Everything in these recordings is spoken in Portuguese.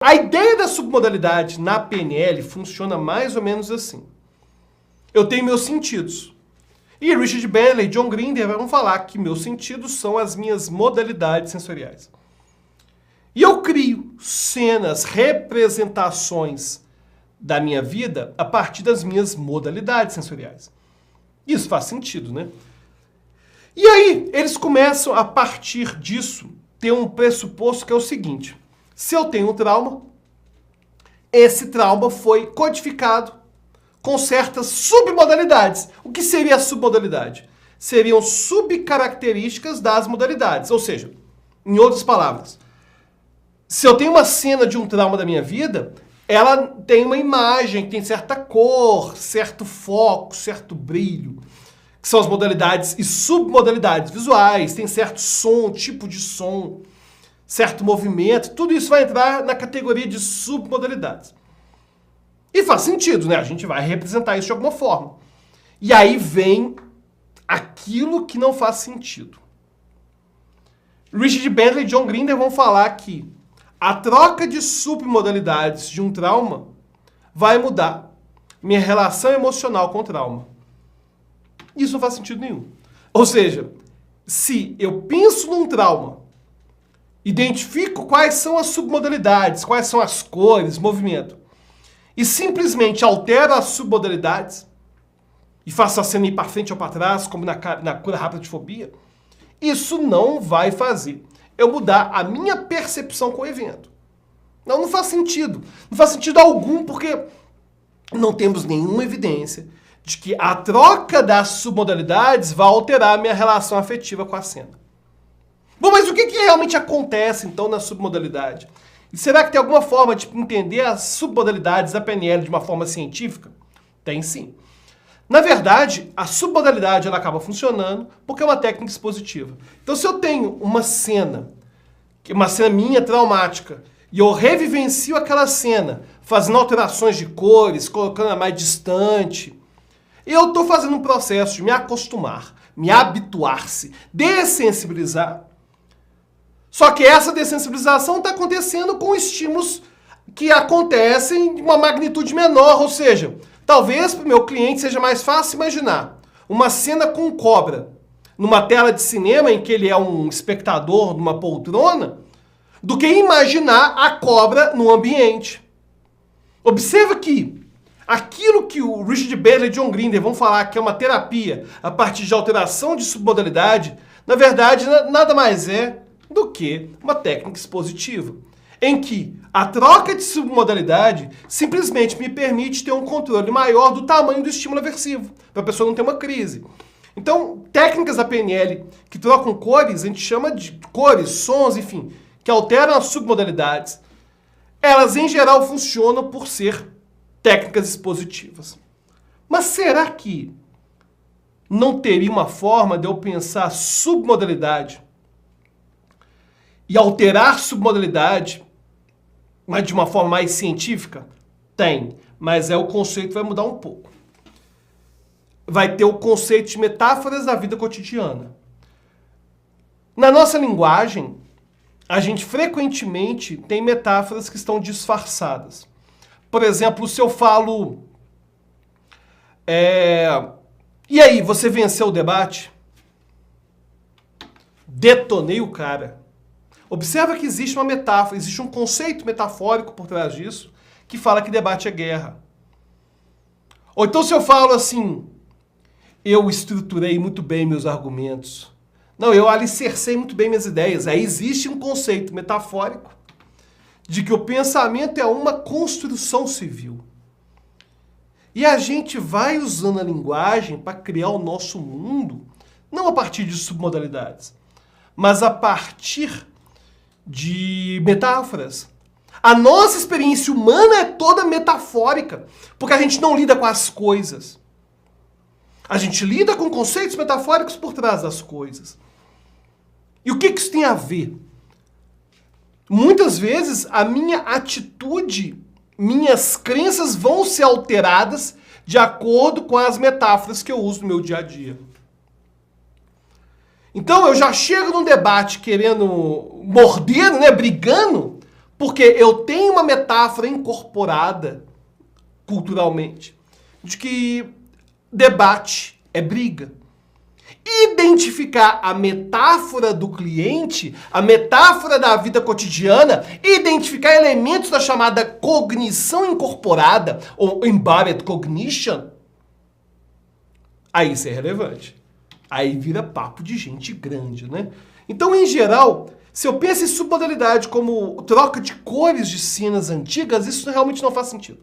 A ideia da submodalidade na PNL funciona mais ou menos assim. Eu tenho meus sentidos. E Richard Bandler e John Grinder vão falar que meus sentidos são as minhas modalidades sensoriais. E eu crio cenas, representações da minha vida a partir das minhas modalidades sensoriais. Isso faz sentido, né? E aí, eles começam a partir disso ter um pressuposto que é o seguinte: se eu tenho um trauma, esse trauma foi codificado com certas submodalidades. O que seria a submodalidade? Seriam subcaracterísticas das modalidades. Ou seja, em outras palavras, se eu tenho uma cena de um trauma da minha vida, ela tem uma imagem que tem certa cor, certo foco, certo brilho, que são as modalidades e submodalidades visuais, tem certo som, tipo de som, certo movimento, tudo isso vai entrar na categoria de submodalidades. E faz sentido, né? A gente vai representar isso de alguma forma. E aí vem aquilo que não faz sentido. Richard Bandler e John Grinder vão falar que a troca de submodalidades de um trauma vai mudar minha relação emocional com o trauma. Isso não faz sentido nenhum. Ou seja, se eu penso num trauma, identifico quais são as submodalidades, quais são as cores, movimento, e simplesmente altero as submodalidades e faço a cena ir para frente ou para trás, como na cura rápida de fobia, isso não vai fazer eu mudar a minha percepção com o evento. Não faz sentido. Não faz sentido algum, porque não temos nenhuma evidência de que a troca das submodalidades vai alterar a minha relação afetiva com a cena. Bom, mas o que realmente acontece, então, na submodalidade? E será que tem alguma forma de entender as submodalidades da PNL de uma forma científica? Tem sim. Na verdade, a submodalidade ela acaba funcionando porque é uma técnica expositiva. Então, se eu tenho uma cena minha traumática, e eu revivencio aquela cena, fazendo alterações de cores, colocando ela mais distante, eu estou fazendo um processo de me acostumar, me habituar-se, dessensibilizar. Só que essa dessensibilização está acontecendo com estímulos que acontecem de uma magnitude menor, ou seja, talvez para o meu cliente seja mais fácil imaginar uma cena com cobra numa tela de cinema em que ele é um espectador numa poltrona, do que imaginar a cobra no ambiente. Observa que aquilo que o Richard Bandler e John Grinder vão falar que é uma terapia a partir de alteração de submodalidade, na verdade nada mais é do que uma técnica expositiva, em que a troca de submodalidade simplesmente me permite ter um controle maior do tamanho do estímulo aversivo, para a pessoa não ter uma crise. Então, técnicas da PNL que trocam cores, a gente chama de cores, sons, enfim, que alteram as submodalidades, elas em geral funcionam por ser técnicas expositivas. Mas será que não teria uma forma de eu pensar submodalidade e alterar submodalidade, mas de uma forma mais científica? Tem, mas o conceito vai mudar um pouco. Vai ter o conceito de metáforas da vida cotidiana. Na nossa linguagem, a gente frequentemente tem metáforas que estão disfarçadas. Por exemplo, se eu falo... E aí, você venceu o debate? Detonei o cara. Observa que existe uma metáfora, existe um conceito metafórico por trás disso, que fala que debate é guerra. Ou então se eu falo assim, eu estruturei muito bem meus argumentos. Não, eu alicercei muito bem minhas ideias. Aí existe um conceito metafórico de que o pensamento é uma construção civil. E a gente vai usando a linguagem para criar o nosso mundo, não a partir de submodalidades, mas a partir de metáforas. A nossa experiência humana é toda metafórica, porque a gente não lida com as coisas. A gente lida com conceitos metafóricos por trás das coisas. E o que isso tem a ver? Muitas vezes a minha atitude, minhas crenças vão ser alteradas de acordo com as metáforas que eu uso no meu dia a dia. Então eu já chego num debate querendo morder, né, brigando, Porque eu tenho uma metáfora incorporada culturalmente de que debate é briga. Identificar a metáfora do cliente, a metáfora da vida cotidiana, identificar elementos da chamada cognição incorporada, ou embodied cognition, aí isso é relevante. Aí vira papo de gente grande, né? Então, em geral, se eu penso em submodalidade como troca de cores de cenas antigas, isso realmente não faz sentido.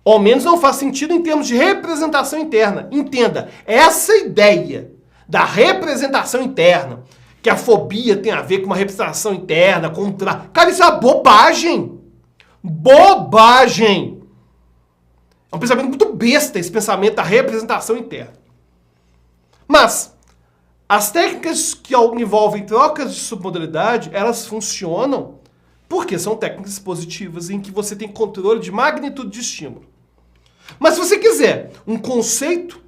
Ou ao menos não faz sentido em termos de representação interna. Entenda, essa ideia da representação interna, que a fobia tem a ver com uma representação interna, contra... Cara, isso é uma bobagem! Bobagem! É um pensamento muito besta, esse pensamento da representação interna. Mas as técnicas que envolvem trocas de submodalidade, elas funcionam porque são técnicas positivas em que você tem controle de magnitude de estímulo. Mas se você quiser um conceito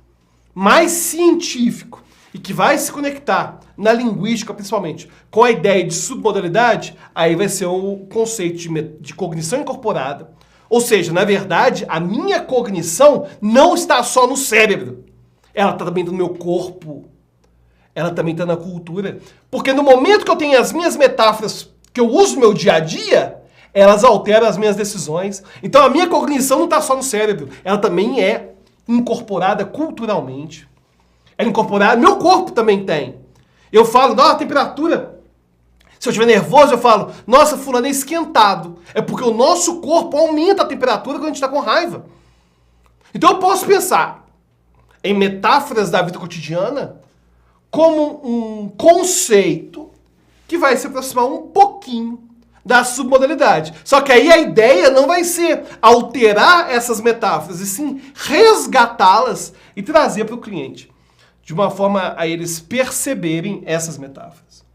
mais científico e que vai se conectar na linguística, principalmente, com a ideia de submodalidade, aí vai ser o conceito de cognição incorporada. Ou seja, na verdade, a minha cognição não está só no cérebro. Ela está também no meu corpo. Ela também está na cultura. Porque no momento que eu tenho as minhas metáforas que eu uso no meu dia a dia, elas alteram as minhas decisões. Então a minha cognição não está só no cérebro. Ela também é incorporada culturalmente. Ela é incorporada... Meu corpo também tem. Eu falo, nossa, a temperatura... Se eu estiver nervoso, eu falo, nossa, fulano é esquentado. É porque o nosso corpo aumenta a temperatura quando a gente está com raiva. Então eu posso pensar em metáforas da vida cotidiana como um conceito que vai se aproximar um pouquinho da submodalidade. Só que aí a ideia não vai ser alterar essas metáforas, e sim resgatá-las e trazer para o cliente, de uma forma a eles perceberem essas metáforas.